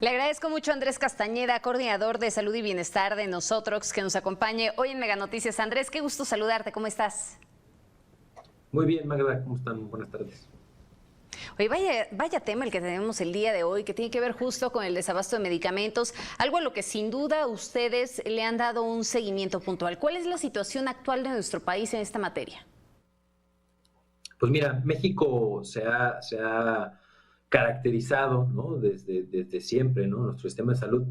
Le agradezco mucho a Andrés Castañeda, coordinador de Salud y Bienestar de Nosotros, que nos acompañe hoy en Mega Noticias. Andrés, qué gusto saludarte, ¿cómo estás? Muy bien, Magda, ¿cómo están? Buenas tardes. Oye, vaya tema el que tenemos el día de hoy, que tiene que ver justo con el desabasto de medicamentos, algo a lo que sin duda ustedes le han dado un seguimiento puntual. ¿Cuál es la situación actual de nuestro país en esta materia? Pues mira, México se ha caracterizado, ¿no? desde siempre, ¿no? Nuestro sistema de salud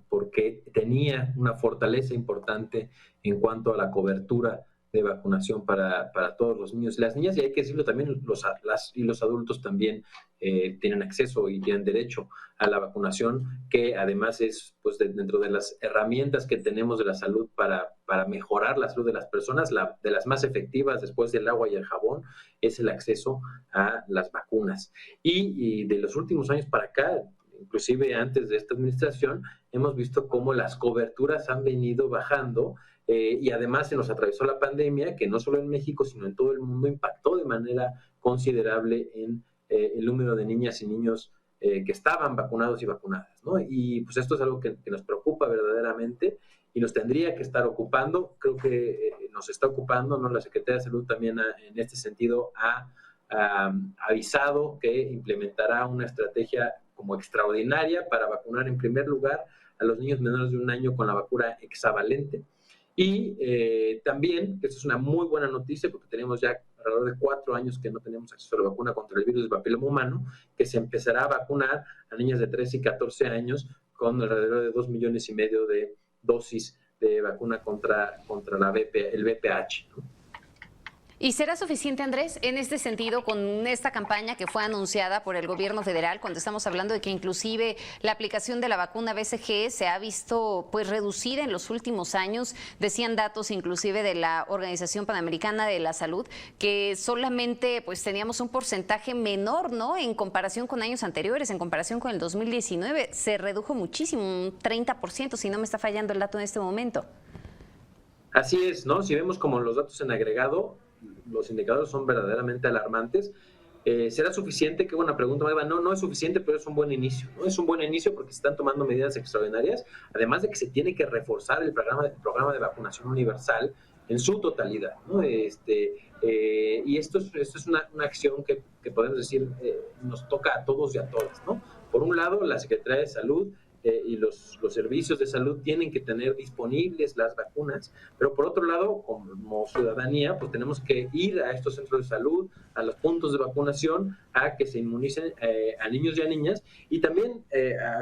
porque tenía una fortaleza importante en cuanto a la cobertura de vacunación para todos los niños y las niñas, y hay que decirlo también, los adultos también tienen acceso y tienen derecho a la vacunación, que además es pues dentro de las herramientas que tenemos de la salud para mejorar la salud de las personas, de las más efectivas después del agua y el jabón, es el acceso a las vacunas. Y de los últimos años para acá, inclusive antes de esta administración, hemos visto cómo las coberturas han venido bajando, y además se nos atravesó la pandemia, que no solo en México, sino en todo el mundo impactó de manera considerable en el número de niñas y niños que estaban vacunados y vacunadas, ¿no? Y pues esto es algo que nos preocupa verdaderamente y nos tendría que estar ocupando. Creo que nos está ocupando, ¿no? La Secretaría de Salud también en este sentido ha avisado que implementará una estrategia como extraordinaria para vacunar en primer lugar a los niños menores de 1 año con la vacuna hexavalente. Y también, que esto es una muy buena noticia, porque tenemos ya alrededor de 4 años que no tenemos acceso a la vacuna contra el virus del papiloma humano, que se empezará a vacunar a niñas de 13 y 14 años con alrededor de 2,5 millones de dosis de vacuna contra el VPH, ¿no? ¿Y será suficiente, Andrés, en este sentido, con esta campaña que fue anunciada por el gobierno federal, cuando estamos hablando de que inclusive la aplicación de la vacuna BCG se ha visto pues reducida en los últimos años? Decían datos inclusive de la Organización Panamericana de la Salud que solamente pues teníamos un porcentaje menor, ¿no? En comparación con años anteriores, en comparación con el 2019, se redujo muchísimo, un 30%, si no me está fallando el dato en este momento. Así es, ¿no? Si vemos como los datos en agregado, los indicadores son verdaderamente alarmantes. ¿Será suficiente? Qué buena pregunta, Magda. No, no es suficiente, pero es un buen inicio, ¿no? Es un buen inicio porque se están tomando medidas extraordinarias, además de que se tiene que reforzar el programa de vacunación universal en su totalidad, ¿no? Y esto es una acción que podemos decir nos toca a todos y a todas, ¿no? Por un lado, la Secretaría de Salud y los servicios de salud tienen que tener disponibles las vacunas, pero por otro lado, como ciudadanía, pues tenemos que ir a estos centros de salud, a los puntos de vacunación, a que se inmunicen a niños y a niñas, y también,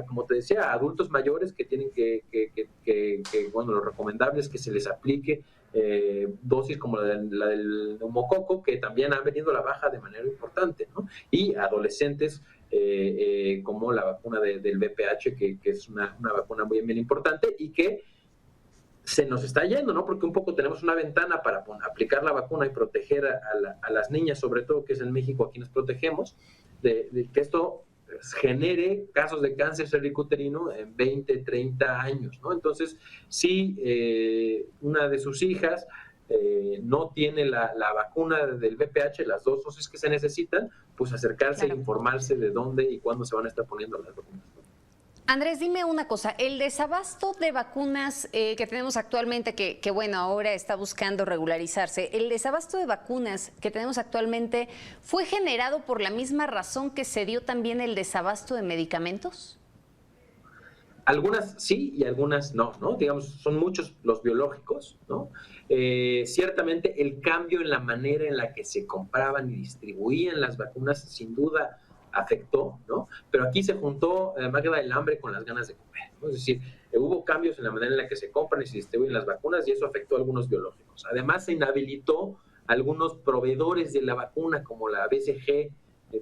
como te decía, a adultos mayores que tienen bueno, lo recomendable es que se les aplique dosis como la del neumococo, que también han venido a la baja de manera importante, ¿no? Y adolescentes como la vacuna del VPH, que es una vacuna muy bien importante y que se nos está yendo, ¿no? Porque un poco tenemos una ventana para aplicar la vacuna y proteger a las niñas, sobre todo, que es en México a quienes protegemos, de que esto genere casos de cáncer cervicuterino en 20, 30 años, ¿no? Entonces, si una de sus hijas no tiene la vacuna del VPH, las 2 dosis que se necesitan, pues acercarse e Claro. informarse de dónde y cuándo se van a estar poniendo las vacunas. Andrés, dime una cosa, el desabasto de vacunas que tenemos actualmente, que bueno, ahora está buscando regularizarse, el desabasto de vacunas que tenemos actualmente, ¿fue generado por la misma razón que se dio también el desabasto de medicamentos? Algunas sí y algunas no, ¿no? Digamos, son muchos los biológicos, ¿no? Ciertamente el cambio en la manera en la que se compraban y distribuían las vacunas sin duda afectó, ¿no? Pero aquí se juntó, Magda, el hambre con las ganas de comer, ¿no? Es decir, hubo cambios en la manera en la que se compran y se distribuyen las vacunas y eso afectó a algunos biológicos. Además, se inhabilitó a algunos proveedores de la vacuna, como la BCG,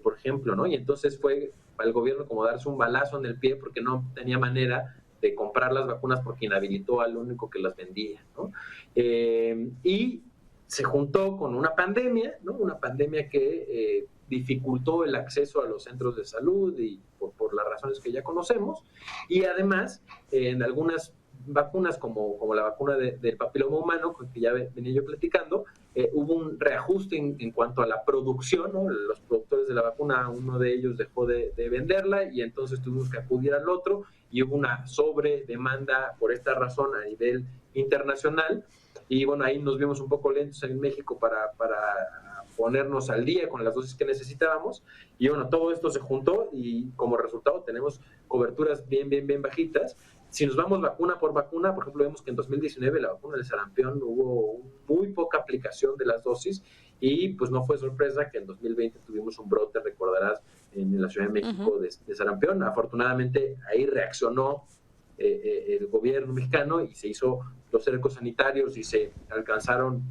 por ejemplo, ¿no? Y entonces fue al gobierno como darse un balazo en el pie porque no tenía manera de comprar las vacunas porque inhabilitó al único que las vendía, ¿no? Y se juntó con una pandemia, ¿no? Una pandemia que dificultó el acceso a los centros de salud y por las razones que ya conocemos, y además en algunas vacunas como la vacuna del papiloma humano, con que ya venía yo platicando, hubo un reajuste en cuanto a la producción, ¿no? Los productores de la vacuna, uno de ellos dejó de venderla y entonces tuvimos que acudir al otro y hubo una sobredemanda por esta razón a nivel internacional. Y bueno, ahí nos vimos un poco lentos en México para ponernos al día con las dosis que necesitábamos. Y bueno, todo esto se juntó y como resultado tenemos coberturas bien bajitas. Si nos vamos vacuna por vacuna, por ejemplo, vemos que en 2019 la vacuna del sarampión hubo muy poca aplicación de las dosis y pues no fue sorpresa que en 2020 tuvimos un brote, recordarás, en la Ciudad de México de sarampión. Afortunadamente ahí reaccionó el gobierno mexicano y se hizo los cercos sanitarios y se alcanzaron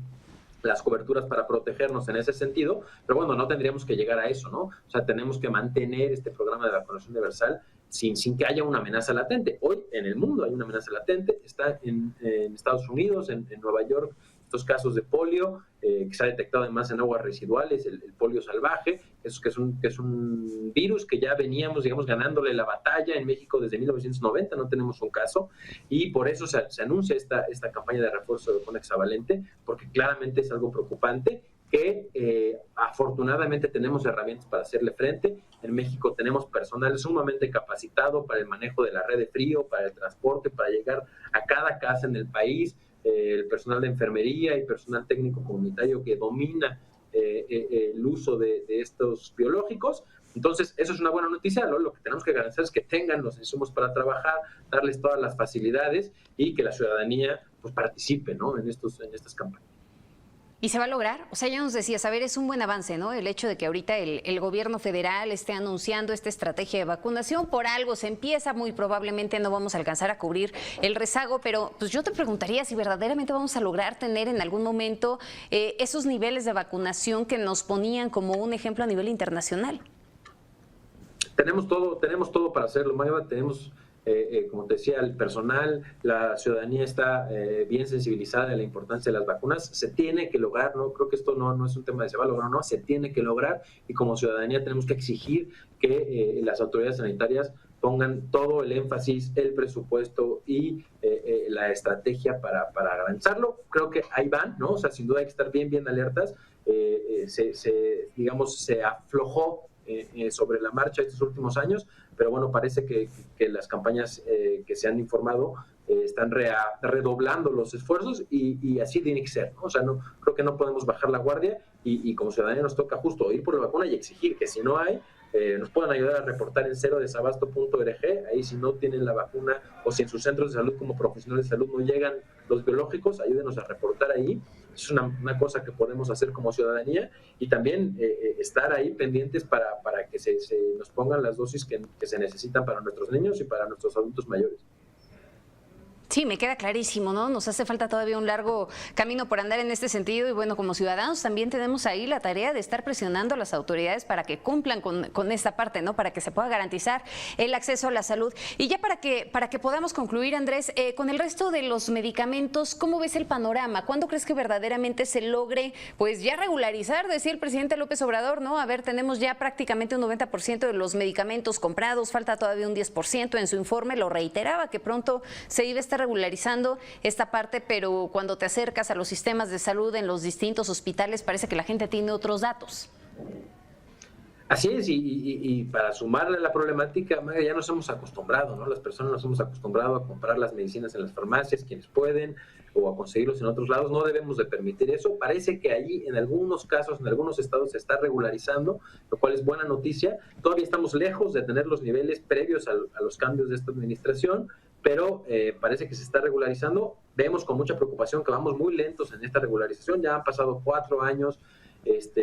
las coberturas para protegernos en ese sentido, pero bueno, no tendríamos que llegar a eso, ¿no? O sea, tenemos que mantener este programa de vacunación universal sin que haya una amenaza latente. Hoy en el mundo hay una amenaza latente, está en Estados Unidos, en Nueva York, estos casos de polio, que se ha detectado además en aguas residuales, el polio salvaje, que es un virus que ya veníamos, digamos, ganándole la batalla en México desde 1990, no tenemos un caso, y por eso se anuncia esta campaña de refuerzo de vacuna hexavalente, porque claramente es algo preocupante, que afortunadamente tenemos herramientas para hacerle frente. En México tenemos personal sumamente capacitado para el manejo de la red de frío, para el transporte, para llegar a cada casa en el país, el personal de enfermería y personal técnico comunitario que domina el uso de estos biológicos. Entonces, eso es una buena noticia, ¿no? Lo que tenemos que garantizar es que tengan los insumos para trabajar, darles todas las facilidades y que la ciudadanía pues participe, ¿no? en estas campañas. ¿Y se va a lograr? O sea, ya nos decías, a ver, es un buen avance, ¿no? El hecho de que ahorita el gobierno federal esté anunciando esta estrategia de vacunación, por algo se empieza, muy probablemente no vamos a alcanzar a cubrir el rezago, pero pues yo te preguntaría si verdaderamente vamos a lograr tener en algún momento esos niveles de vacunación que nos ponían como un ejemplo a nivel internacional. Tenemos todo para hacerlo, Mayra, tenemos... como te decía, el personal, la ciudadanía está bien sensibilizada de la importancia de las vacunas. Se tiene que lograr, ¿no? Creo que esto no es un tema de se va a lograr, no, se tiene que lograr y como ciudadanía tenemos que exigir que las autoridades sanitarias pongan todo el énfasis, el presupuesto y la estrategia para garantizarlo. Creo que ahí van, ¿no? O sea, sin duda hay que estar bien alertas. Se aflojó sobre la marcha estos últimos años, pero bueno, parece que las campañas que se han informado están redoblando los esfuerzos y así tiene que ser, ¿no? O sea, creo que no podemos bajar la guardia y como ciudadanía nos toca justo ir por la vacuna y exigir que si no hay, nos puedan ayudar a reportar en cerodesabasto.org, ahí si no tienen la vacuna o si en sus centros de salud como profesionales de salud no llegan los biológicos, ayúdenos a reportar ahí. Es una cosa que podemos hacer como ciudadanía y también estar ahí pendientes para que se nos pongan las dosis que se necesitan para nuestros niños y para nuestros adultos mayores. Sí, me queda clarísimo, ¿no? Nos hace falta todavía un largo camino por andar en este sentido y bueno, como ciudadanos también tenemos ahí la tarea de estar presionando a las autoridades para que cumplan con esta parte, ¿no? Para que se pueda garantizar el acceso a la salud. Y ya para que podamos concluir, Andrés, con el resto de los medicamentos, ¿cómo ves el panorama? ¿Cuándo crees que verdaderamente se logre, pues ya regularizar, decía el presidente López Obrador, ¿no? A ver, tenemos ya prácticamente un 90% de los medicamentos comprados, falta todavía un 10%, en su informe lo reiteraba que pronto se iba a estar regularizando esta parte, pero cuando te acercas a los sistemas de salud en los distintos hospitales parece que la gente tiene otros datos. Así es, y para sumarle a la problemática, ya nos hemos acostumbrado, ¿no? Las personas nos hemos acostumbrado a comprar las medicinas en las farmacias, quienes pueden, o a conseguirlos en otros lados. No debemos de permitir eso. Parece que allí, en algunos casos, en algunos estados, se está regularizando, lo cual es buena noticia. Todavía estamos lejos de tener los niveles previos a los cambios de esta administración, pero parece que se está regularizando. Vemos con mucha preocupación que vamos muy lentos en esta regularización. Ya han pasado 4 años,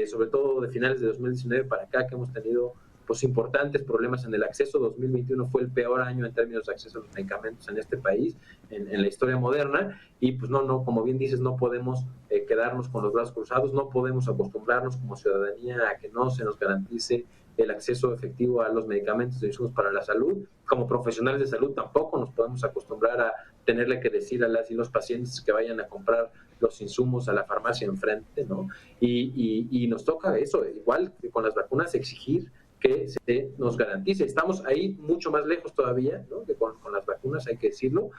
sobre todo de finales de 2019 para acá, que hemos tenido pues importantes problemas en el acceso. 2021 fue el peor año en términos de acceso a los medicamentos en este país, en la historia moderna, y pues no, como bien dices, no podemos quedarnos con los brazos cruzados, no podemos acostumbrarnos como ciudadanía a que no se nos garantice el acceso efectivo a los medicamentos e insumos para la salud. Como profesionales de salud tampoco nos podemos acostumbrar a tenerle que decir a las y los pacientes que vayan a comprar los insumos a la farmacia enfrente, ¿no? Y nos toca eso, igual que con las vacunas, exigir que se nos garantice. Estamos ahí mucho más lejos todavía, ¿no?, que con las vacunas, hay que decirlo.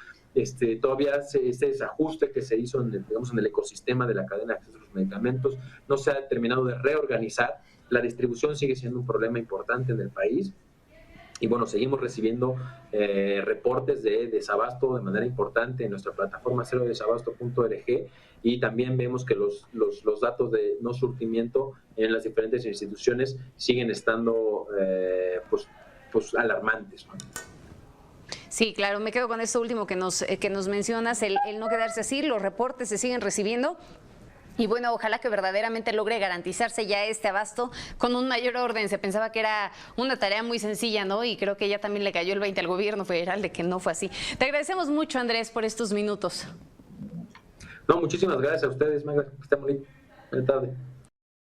Todavía este desajuste que se hizo en el ecosistema de la cadena de acceso a los medicamentos no se ha terminado de reorganizar. La distribución sigue siendo un problema importante en el país. Y bueno, seguimos recibiendo reportes de desabasto de manera importante en nuestra plataforma cerodesabasto.org, y también vemos que los datos de no surtimiento en las diferentes instituciones siguen estando pues alarmantes, ¿no? Sí, claro, me quedo con esto último que nos mencionas, el no quedarse así, los reportes se siguen recibiendo. Y bueno, ojalá que verdaderamente logre garantizarse ya este abasto con un mayor orden. Se pensaba que era una tarea muy sencilla, ¿no? Y creo que ya también le cayó el 20 al gobierno federal de que no fue así. Te agradecemos mucho, Andrés, por estos minutos. No, muchísimas gracias a ustedes, Maga. Que estén muy bien. Buenas tardes.